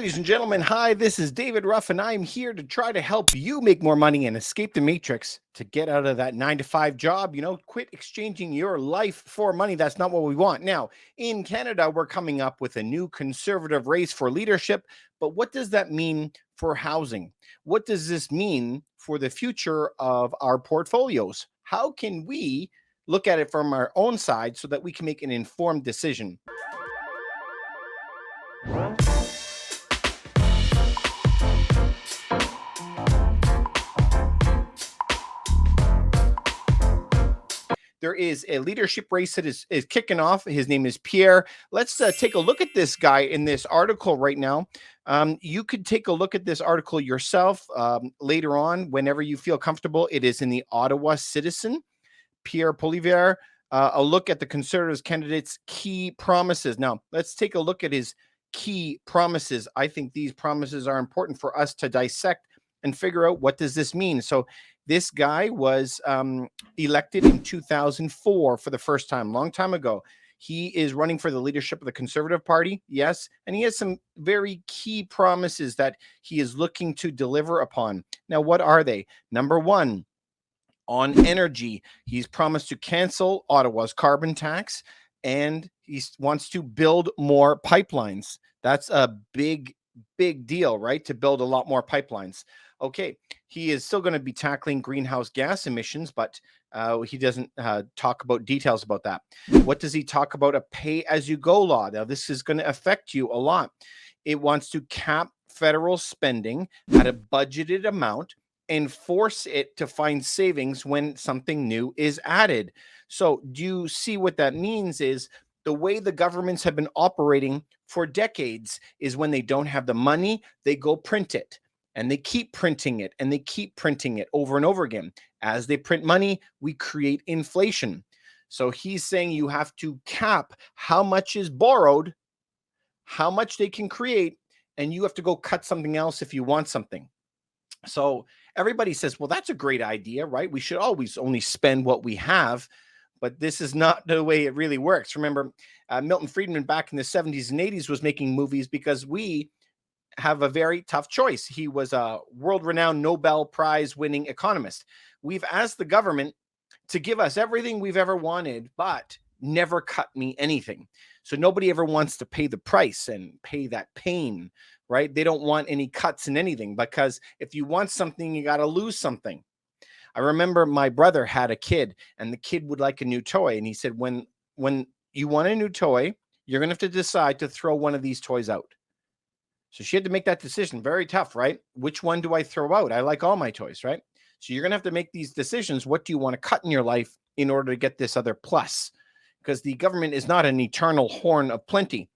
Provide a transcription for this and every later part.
Ladies and gentlemen, hi, this is David Ruff, and I'm here to try to help you make more money and escape the matrix to get out of that 9 to 5 job. Quit exchanging your life for money. That's not what we want. Now, in Canada, we're coming up with a new conservative race for leadership. But what does that mean for housing? What does this mean for the future of our portfolios? How can we look at it from our own side so that we can make an informed decision? There is a leadership race that is kicking off. His name is Pierre. Let's take a look at this guy in this article right now. You could take a look at this article yourself later on, whenever you feel comfortable. It is in the Ottawa Citizen. Pierre Poilievre, a look at the Conservatives candidates' key promises. Now, let's take a look at his key promises. I think these promises are important for us to dissect and figure out what does this mean. So this guy was elected in 2004 for the first time, long time ago. He is running for the leadership of the Conservative Party, yes, and he has some very key promises that he is looking to deliver upon. Now, what are they? Number one, on energy, he's promised to cancel Ottawa's carbon tax, and he wants to build more pipelines. That's a big deal, right? To build a lot more pipelines. Okay, he is still going to be tackling greenhouse gas emissions, but he doesn't talk about details about that. What does he talk about? A pay-as-you-go law. Now, this is going to affect you a lot. It wants to cap federal spending at a budgeted amount and force it to find savings when something new is added. So do you see what that means? Is the way the governments have been operating for decades is when they don't have the money, they go print it. And they keep printing it, and they keep printing it over and over again. As they print money, we create inflation. So he's saying you have to cap how much is borrowed, how much they can create, and you have to go cut something else if you want something. So everybody says, well, that's a great idea, right? We should always only spend what we have. But this is not the way it really works. Remember, Milton Friedman back in the 70s and 80s was making movies because we have a very tough choice. He was a world-renowned Nobel Prize winning economist. We've asked the government to give us everything we've ever wanted, but never cut me anything. So nobody ever wants to pay the price and pay that pain, right? They don't want any cuts in anything, because if you want something, you got to lose something. I remember my brother had a kid, and the kid would like a new toy. And he said, when you want a new toy, you're going to have to decide to throw one of these toys out. So she had to make that decision. Very tough, right? Which one do I throw out? I like all my toys, right? So you're going to have to make these decisions. What do you want to cut in your life in order to get this other plus? Because the government is not an eternal horn of plenty.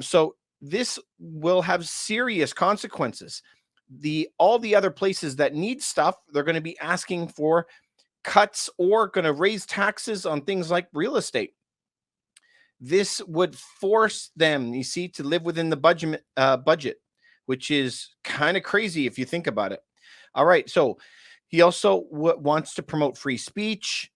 So this will have serious consequences. All the other places that need stuff, they're going to be asking for cuts or going to raise taxes on things like real estate. This would force them, you see, to live within the budget, which is kind of crazy if you think about it. All right, so he also wants to promote free speech,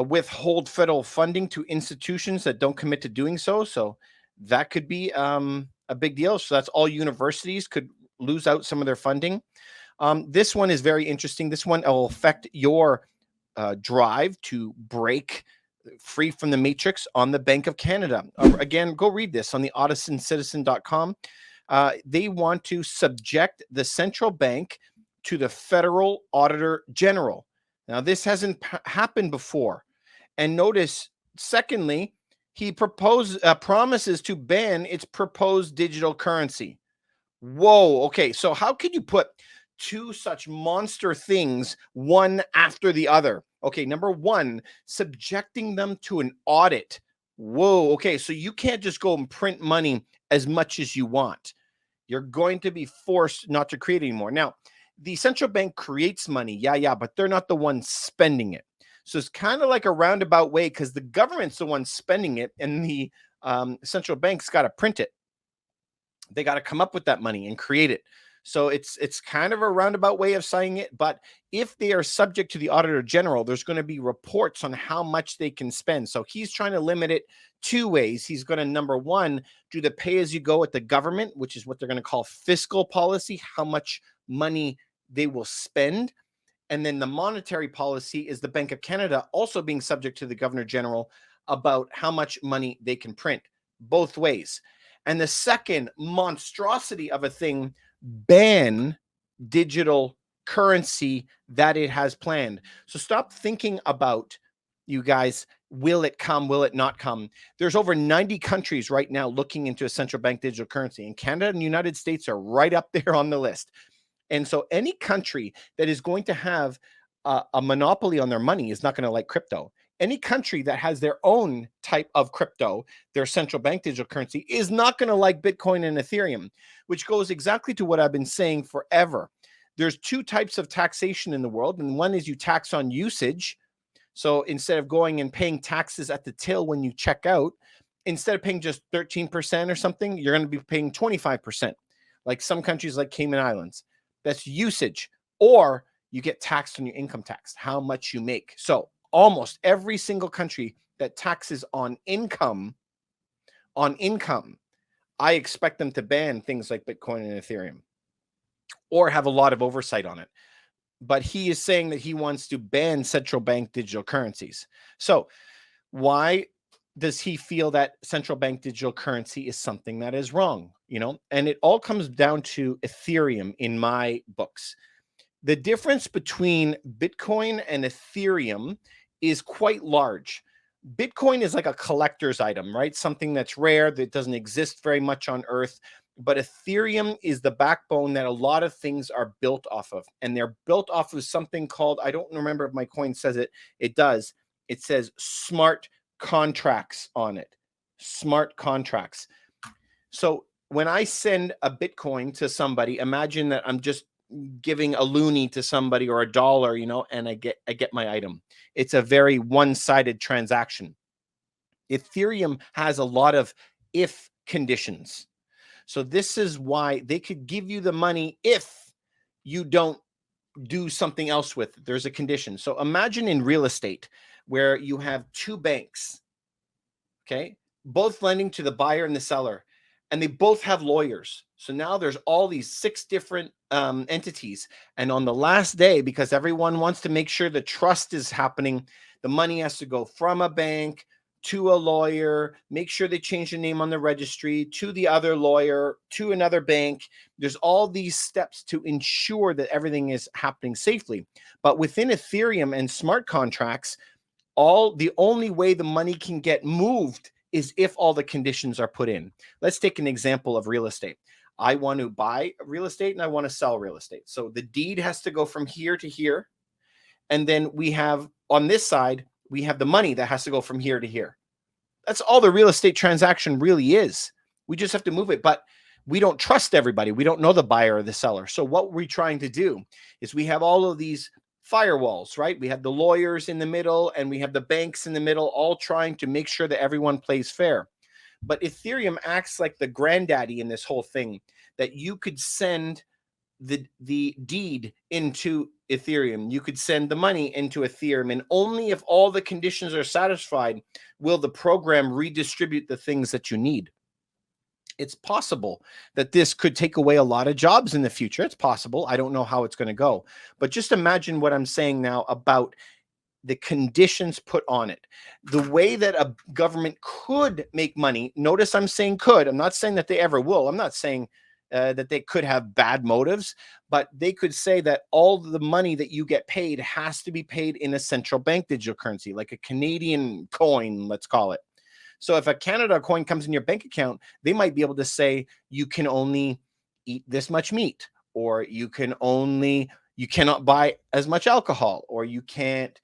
withhold federal funding to institutions that don't commit to doing so. So that could be a big deal. So that's all universities could lose out some of their funding. This one is very interesting. This one will affect your drive to break free from the matrix on the Bank of Canada. Again, go read this on the OttawaCitizen.com. They want to subject the central bank to the federal auditor general. Now, this hasn't happened before. And notice, secondly, he promises to ban its proposed digital currency. Whoa. Okay. So how could you put two such monster things one after the other? Okay. Number one, subjecting them to an audit. Whoa. Okay. So you can't just go and print money as much as you want. You're going to be forced not to create anymore. Now, the central bank creates money. Yeah. But they're not the ones spending it. So it's kind of like a roundabout way, because the government's the one spending it, and the central bank's got to print it. They got to come up with that money and create it. So it's kind of a roundabout way of saying it, but if they are subject to the auditor general, there's going to be reports on how much they can spend. So he's trying to limit it two ways. He's going to, number one, do the pay as you go at the government, which is what they're going to call fiscal policy, how much money they will spend. And then the monetary policy is the Bank of Canada also being subject to the Governor General about how much money they can print, both ways. And the second monstrosity of a thing, ban digital currency that it has planned. So stop thinking about, you guys, will it come, will it not come? There's over 90 countries right now looking into a central bank digital currency, and Canada and the United States are right up there on the list. And so any country that is going to have a monopoly on their money is not going to like crypto. Any country that has their own type of crypto, their central bank digital currency, is not going to like Bitcoin and Ethereum, which goes exactly to what I've been saying forever. There's two types of taxation in the world, and one is you tax on usage. So instead of going and paying taxes at the till when you check out, instead of paying just 13% or something, you're going to be paying 25%, like some countries like Cayman Islands. That's usage. Or you get taxed on your income tax, how much you make. So almost every single country that taxes on income, I expect them to ban things like Bitcoin and Ethereum or have a lot of oversight on it. But he is saying that he wants to ban central bank digital currencies. So why does he feel that central bank digital currency is something that is wrong? And it all comes down to Ethereum in my books. The difference between Bitcoin and Ethereum is quite large. Bitcoin is like a collector's item, right? Something that's rare, that doesn't exist very much on Earth. But Ethereum is the backbone that a lot of things are built off of. And they're built off of something called, I don't remember if my coin says it. It does. It says smart contracts on it. Smart contracts. So when I send a Bitcoin to somebody, imagine that I'm just giving a loonie to somebody or a dollar, and I get my item. It's a very one-sided transaction. Ethereum has a lot of if conditions. So this is why they could give you the money if you don't do something else with it. There's a condition. So imagine in real estate where you have two banks, okay, both lending to the buyer and the seller, and they both have lawyers. So now there's all these 6 different entities. And on the last day, because everyone wants to make sure the trust is happening, the money has to go from a bank to a lawyer, make sure they change the name on the registry, to the other lawyer, to another bank. There's all these steps to ensure that everything is happening safely. But within Ethereum and smart contracts, the only way the money can get moved is if all the conditions are put in. Let's take an example of real estate. I want to buy real estate and I want to sell real estate. So the deed has to go from here to here. And then we have on this side, we have the money that has to go from here to here. That's all the real estate transaction really is. We just have to move it, but we don't trust everybody. We don't know the buyer or the seller. So what we're trying to do is we have all of these firewalls, right? We have the lawyers in the middle and we have the banks in the middle, all trying to make sure that everyone plays fair. But Ethereum acts like the granddaddy in this whole thing, that you could send the deed into Ethereum. You could send the money into Ethereum, and only if all the conditions are satisfied will the program redistribute the things that you need. It's possible that this could take away a lot of jobs in the future. It's possible. I don't know how it's going to go. But just imagine what I'm saying now about the conditions put on it. The way that a government could make money, notice I'm saying could. I'm not saying that they ever will. I'm not saying that they could have bad motives, but they could say that all the money that you get paid has to be paid in a central bank digital currency, like a Canadian coin, let's call it. So if a Canada coin comes in your bank account, they might be able to say you can only eat this much meat, or you cannot buy as much alcohol, or you can't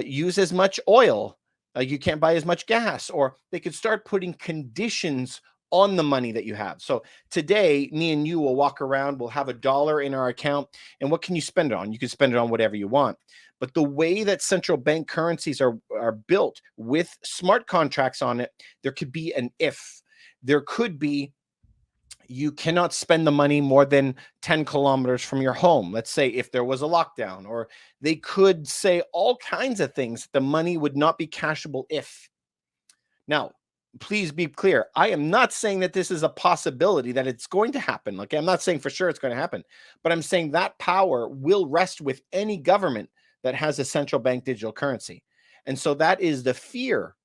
use as much oil, you can't buy as much gas, or they could start putting conditions on the money that you have. So today, me and you will walk around, we'll have $1 in our account, and what can you spend it on? You can spend it on whatever you want. But the way that central bank currencies are built with smart contracts on it, there could be an if. There could be, You cannot spend the money more than 10 kilometers from your home. Let's say if there was a lockdown, or they could say all kinds of things. The money would not be cashable if. Now, please be clear. I am not saying that this is a possibility, that it's going to happen. Okay, I'm not saying for sure it's going to happen, but I'm saying that power will rest with any government that has a central bank digital currency. And so that is the fear.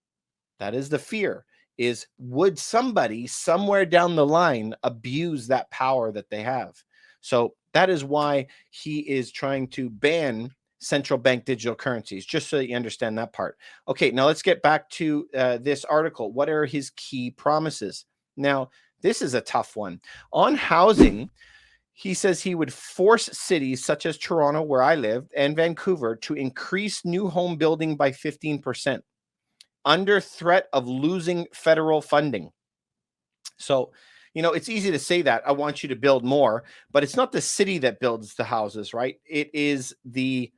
That is the fear, is would somebody somewhere down the line abuse that power that they have? So that is why he is trying to ban central bank digital currencies, just so that you understand that part. Okay, now let's get back to this article. What are his key promises? Now, this is a tough one. On housing, he says he would force cities such as Toronto, where I live, and Vancouver to increase new home building by 15%. Under threat of losing federal funding. So, it's easy to say that I want you to build more, but it's not the city that builds the houses, right? It is the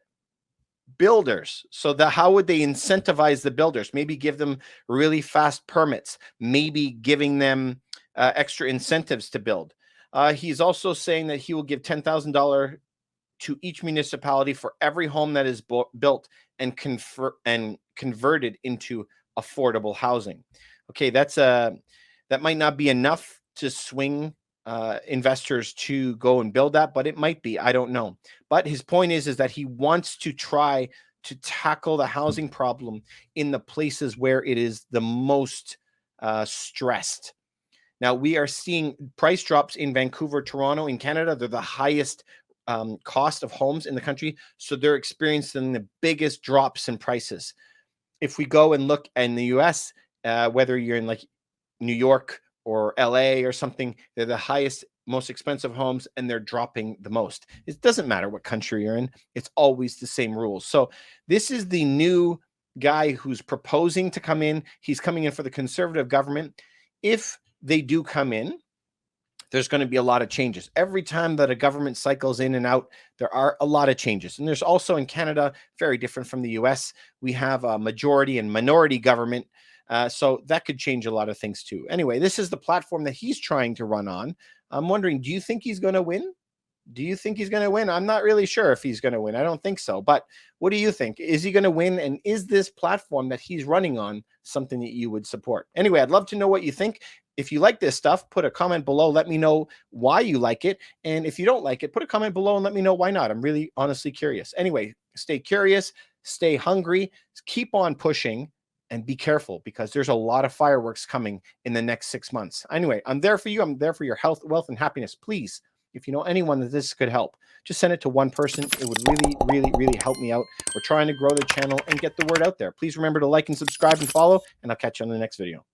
builders. So how would they incentivize the builders? Maybe give them really fast permits, maybe giving them extra incentives to build. He's also saying that he will give $10,000 to each municipality for every home that is built and converted into affordable housing. Okay, that might not be enough to swing investors to go and build that, but it might be. I don't know. But his point is that he wants to try to tackle the housing problem in the places where it is the most stressed. Now, we are seeing price drops in Vancouver, Toronto, in Canada. They're the highest cost of homes in the country. So they're experiencing the biggest drops in prices. If we go and look in the US, whether you're in like New York or LA or something, they're the highest, most expensive homes, and they're dropping the most. It doesn't matter what country you're in. It's always the same rules. So this is the new guy who's proposing to come in. He's coming in for the conservative government. If they do come in, there's going to be a lot of changes. Every time that a government cycles in and out, there are a lot of changes. And there's also in Canada, very different from the US, we have a majority and minority government. So that could change a lot of things too. Anyway, this is the platform that he's trying to run on. I'm wondering, do you think he's going to win? Do you think he's going to win? I'm not really sure if he's going to win. I don't think so. But what do you think? Is he going to win? And is this platform that he's running on something that you would support? Anyway, I'd love to know what you think. If you like this stuff, put a comment below. Let me know why you like it. And if you don't like it, put a comment below and let me know why not. I'm really honestly curious. Anyway, stay curious, stay hungry, keep on pushing, and be careful, because there's a lot of fireworks coming in the next 6 months. Anyway, I'm there for you. I'm there for your health, wealth, and happiness. Please, if you know anyone that this could help, just send it to one person. It would really, really, really help me out. We're trying to grow the channel and get the word out there. Please remember to like and subscribe and follow, and I'll catch you on the next video.